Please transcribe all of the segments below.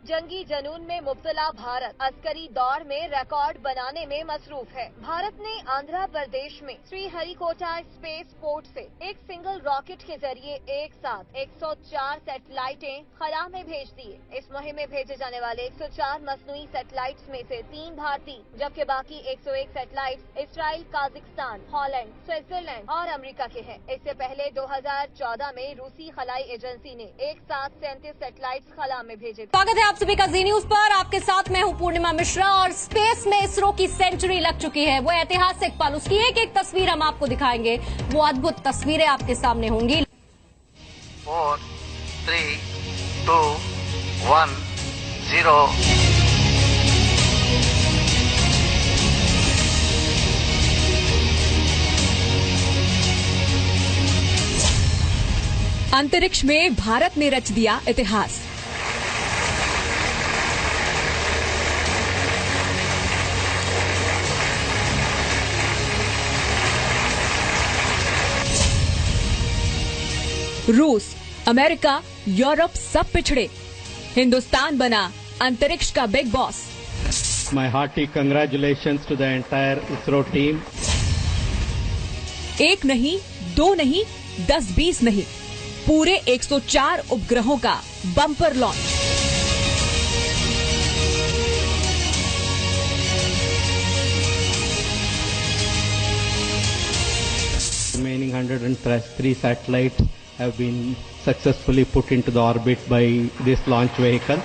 जंगी जुनून में मुब्तला भारत अस्करी दौर में रिकॉर्ड बनाने में मसरूफ है। भारत ने आंध्र प्रदेश में श्रीहरिकोटा स्पेस पोर्ट से एक सिंगल रॉकेट के जरिए एक साथ 104 सैटेलाइटें खला में भेज दी। इस मुहिम में भेजे जाने वाले 104 मसनूई सैटेलाइट्स में से 3 भारतीय, जबकि बाकी 101 satellites Israel, Kazakhstan, Holland, Switzerland और अमेरिका के हैं। इससे पहले 2014 में रूसी खलाई एजेंसी ने एक साथ 37 सैटेलाइट्स खला में भेजे थे। स्वागत है आप सभी का जी न्यूज पर। आपके साथ मैं हूं पूर्णिमा मिश्रा और स्पेस में इसरो की सेंचुरी लग चुकी है। वो ऐतिहासिक पल, उसकी एक एक तस्वीर हम आपको दिखाएंगे। वो अद्भुत तस्वीरें आपके सामने होंगी। 4, 3, 2, 1, 0। अंतरिक्ष में भारत ने रच दिया इतिहास। रूस, अमेरिका, यूरोप सब पिछड़े, हिंदुस्तान बना अंतरिक्ष का big boss. My hearty congratulations to the entire ISRO team. एक नहीं, 2 नहीं, 10-20 नहीं, पूरे 104 उपग्रहों का bumper launch. Remaining 103 satellites have been successfully put into the orbit by this launch vehicle.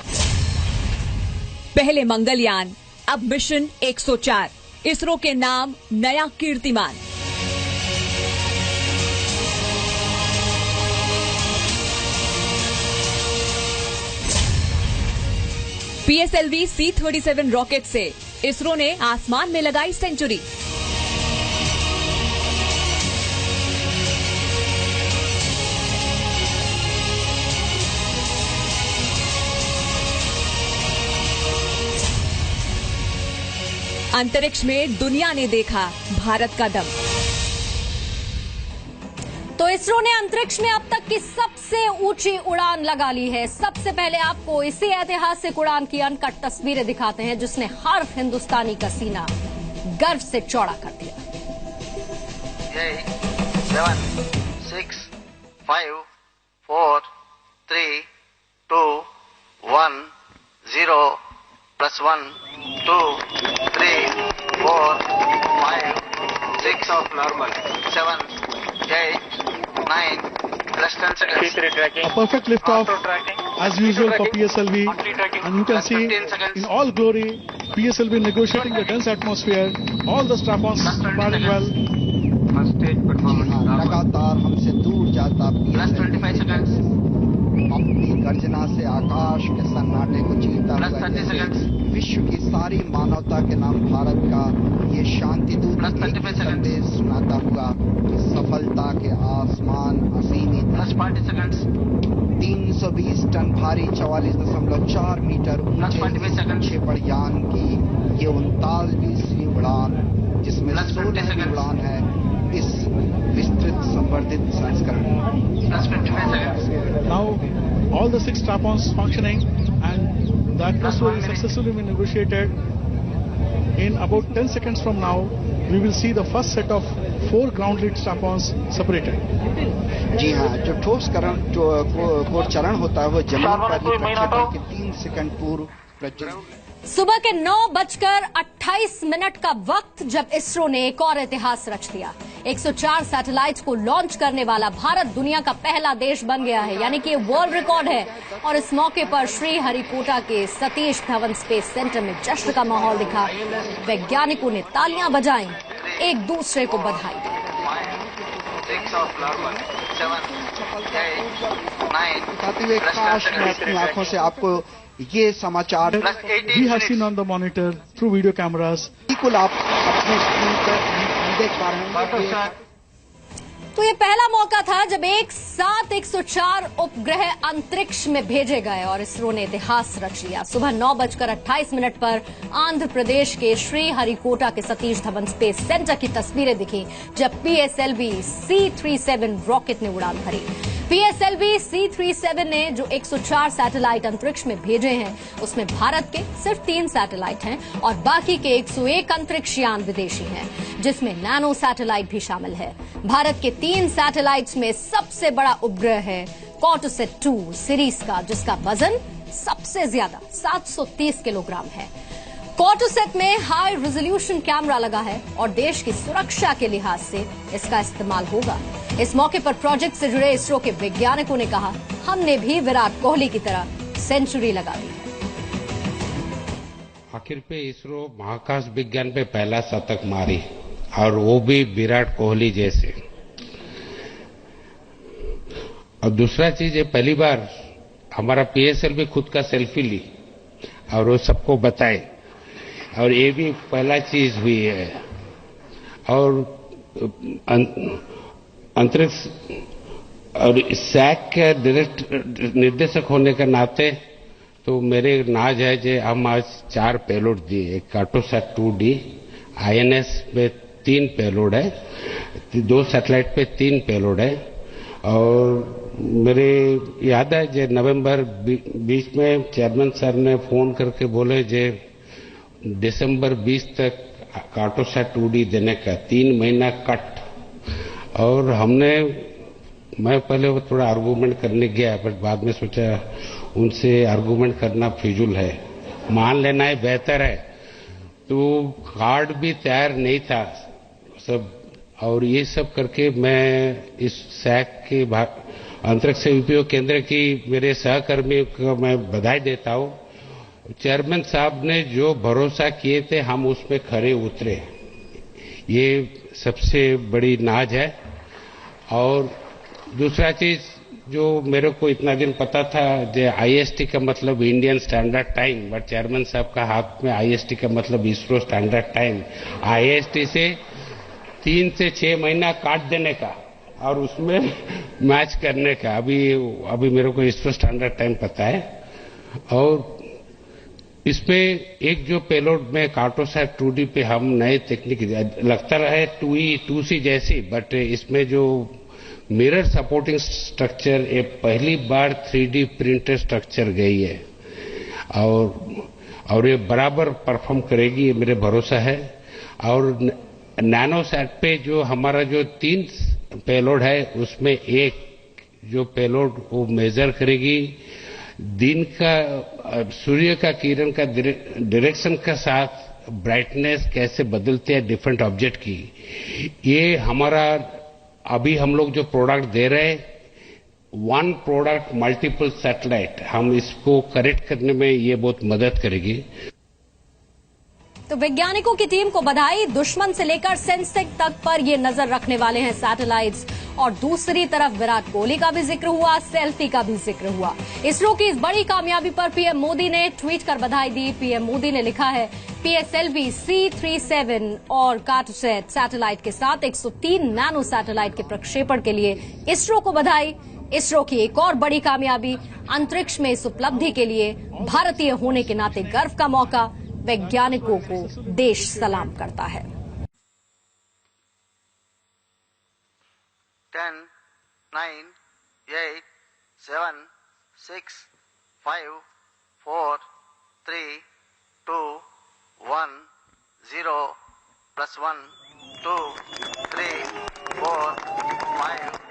पहले मंगलयान, अब मिशन 104, इसरो के नाम नया कीर्तिमान। PSLV C-37 रॉकेट से इसरो ने आसमान में लगाई सेंचुरी। अंतरिक्ष में दुनिया ने देखा भारत का दम। तो इसरो ने अंतरिक्ष में अब तक की सबसे ऊंची उड़ान लगा ली है। सबसे पहले आपको इसी ऐतिहासिक उड़ान की अनकट तस्वीरें दिखाते हैं, जिसने हर हिंदुस्तानी का सीना गर्व से चौड़ा कर दिया। 7, 6, 5, 4, 3, 2, 1, 0 +1, 2, 3, 4, 5, 6 of normal, 7, 8, 9, plus 10 seconds. A perfect liftoff as usual for PSLV, and you can see in all glory PSLV negotiating the dense atmosphere, all the strap-ons firing well. First stage performance. लगातार हमसे दूर जाता Plus 25 seconds. अपनी गर्जना से आकाश के सन्नाटे को चीरता Plus 30 seconds. विश्व की सारी मानवता के नाम भारत का ये शांति दूत Plus 35 seconds. संदेश सुनाता हुआ कि सफलता के आसमान असीमित। Plus 40 seconds. 320 टन भारी 44.4 मीटर Plus 25 seconds. प्रक्षेपण यान की ये 39वीं उड़ान, जिसमें Plus 20 16वीं seconds. उड़ान है इस विस्तृत संवर्धित संस्करण। Plus 55 seconds. Now all the 6 strap-ons functioning, and the atmosphere is successfully been negotiated. In about 10 seconds from now, we will see the first set of 4 ground-lit strap-ons separated. जी हाँ, जो ठोस core चरण होता है वो जमीन पर ही प्रक्षेपण के 3 सेकंड पूर्व प्रज्वलित। सुबह के 9:28 का वक्त, जब इसरो ने एक और इतिहास रच दिया। 104 सैटेलाइट्स को लॉन्च करने वाला भारत दुनिया का पहला देश बन गया है, यानी कि ये वर्ल्ड रिकॉर्ड है। और इस मौके पर श्रीहरिकोटा के सतीश धवन स्पेस सेंटर में जश्न का माहौल दिखा। वैज्ञानिकों ने तालियां बजाई, एक दूसरे को बधाई दी। 6 of normal, 7, 8, 9, दिखाते हुए काश मैं अपनी आंखों से आपको ये समाचार plus 18 We have seen minutes. on the monitor through video cameras. बिल्कुल आप अपने स्क्रीन पर देख पा रहे हैं। तो ये पहला मौका था जब एक साथ 104 उपग्रह अंतरिक्ष में भेजे गए और इसरो ने इतिहास रच लिया। सुबह 9:28 पर आंध्र प्रदेश के श्रीहरिकोटा के सतीश धवन स्पेस सेंटर की तस्वीरें दिखी, जब PSLV C-37 रॉकेट ने उड़ान भरी। PSLV C-37 ने जो 104 सैटेलाइट अंतरिक्ष में भेजे हैं, उसमें भारत के सिर्फ 3 सैटेलाइट हैं और बाकी के 101 अंतरिक्ष यान विदेशी हैं, जिसमें नैनो सैटेलाइट भी शामिल है। भारत के 3 सैटेलाइट्स में सबसे बड़ा उपग्रह है कार्टोसैट 2 सीरीज का, जिसका वजन सबसे ज्यादा 730 किलोग्राम है। कार्टोसैट में हाई रेजोल्यूशन कैमरा लगा है और देश की सुरक्षा के लिहाज से इसका इस्तेमाल होगा। इस मौके पर प्रोजेक्ट से जुड़े इसरो के वैज्ञानिकों ने कहा, हमने भी विराट कोहली की तरह सेंचुरी लगा दी। आखिर पे इसरो महाकाश विज्ञान पे पहला शतक मारी, और वो भी विराट कोहली जैसे। और दूसरा चीज है, पहली बार हमारा PSLV खुद का सेल्फी ली और वो सबको बताए, और ये भी पहला चीज हुई है। और अंतरिक्ष और सैक के निर्देशक होने के नाते तो मेरे नाज है जो हम आज 4 पेलोड दिए। एक कार्टोसैट 2D, INS पे 3 पेलोड है, 2 सैटेलाइट पे 3 पेलोड है। और मेरे याद है जो नवंबर 20 में चेयरमैन सर ने फोन करके बोले जे दिसंबर 20 तक कार्टोसैट 2D देने का 3 महीना कट। और मैं पहले वो थोड़ा आर्गूमेंट करने गया, बट बाद में सोचा उनसे आर्गूमेंट करना फिजूल है, मान लेना ही बेहतर है। तो कार्ड भी तैयार नहीं था सब, और ये सब करके मैं इस सैक के अंतरिक्ष उपयोग केंद्र की मेरे सहकर्मियों को मैं बधाई देता हूँ। चेयरमैन साहब ने जो भरोसा किए थे, हम उसमें खरे उतरे, ये सबसे बड़ी नाज है। और दूसरा चीज जो मेरे को इतना दिन पता था, जो IST का मतलब Indian standard time, but chairman साहब का हाथ में IST का मतलब इसरो स्टैंडर्ड टाइम, IST से 3 से 6 महीना काट देने का और उसमें मैच करने का। अभी मेरे को इसरो स्टैंडर्ड टाइम पता है। और इसमें एक जो पेलोड में कार्टोसैट 2D पे हम नए तकनीक लगता रहे 2E 2C जैसी, बट इसमें जो मिरर सपोर्टिंग स्ट्रक्चर, ये पहली बार 3D प्रिंटेड स्ट्रक्चर गई है, और ये बराबर परफॉर्म करेगी, ये मेरे भरोसा है। और नैनोसैट पे जो हमारा जो 3 पेलोड है, उसमें एक जो पेलोड वो मेजर करेगी दिन का सूर्य का किरण का डायरेक्शन के साथ ब्राइटनेस कैसे बदलते हैं डिफरेंट ऑब्जेक्ट की। ये हमारा अभी हम लोग जो प्रोडक्ट दे रहे हैं, 1 प्रोडक्ट मल्टीपल सैटेलाइट, हम इसको करेक्ट करने में ये बहुत मदद करेगी। तो वैज्ञानिकों की टीम को बधाई। दुश्मन से लेकर सेंसेक तक पर ये नजर रखने वाले हैं सैटेलाइट्स। और दूसरी तरफ विराट कोहली का भी जिक्र हुआ, सेल्फी का भी जिक्र हुआ। इसरो की इस बड़ी कामयाबी पर पीएम मोदी ने ट्वीट कर बधाई दी। पीएम मोदी ने लिखा है, PSLV C-37 और कार्टोसैट सैटेलाइट के साथ 103 नैनो सैटेलाइट के प्रक्षेपण के लिए इसरो को बधाई। इसरो की एक और बड़ी कामयाबी, अंतरिक्ष में इस उपलब्धि के लिए भारतीय होने के नाते गर्व का मौका। वैज्ञानिकों को देश सलाम करता है। 10, 9, 8, 7, 6, 5, 4, 3, 2, 1, 0, +1, 2, 3, 4, 5,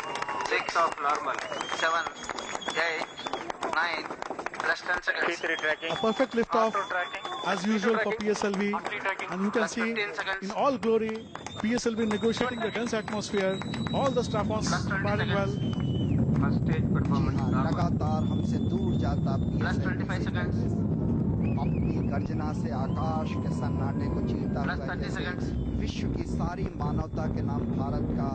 6 of normal, 7, 8, 9, plus 10 seconds. A perfect liftoff as usual for PSLV, and you can see in all glory PSLV negotiating the dense atmosphere, all the staff-ons firing well. First stage performance. लगातार हमसे दूर जाता Plus 25 seconds. अपनी गर्जना से आकाश के सन्नाटे को चीरता Plus हुआ 30 seconds. विश्व की सारी मानवता के नाम भारत का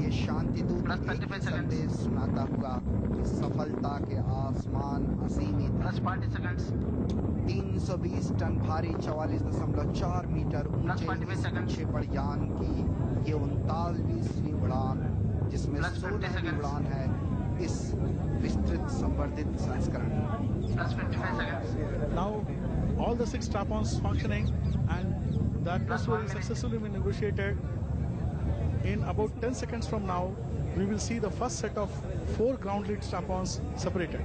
ये शांति दूत Plus एक 35 ही संदेश सुनाता हुआ कि सफलता के आसमान असीमित हैं। Plus 40 seconds. 320 टन भारी 44.4 मीटर Plus 25 ऊंचे seconds. प्रक्षेपण यान की ये 39वीं उड़ान, जिसमें Plus 50 16वीं seconds. उड़ान है इस विस्तृत संवर्धित संस्करण। Plus 55 seconds. Now all the 6 strap-ons functioning, and the atmosphere is successfully been negotiated. In about 10 seconds from now, we will see the first set of 4 ground lead strap-ons separated.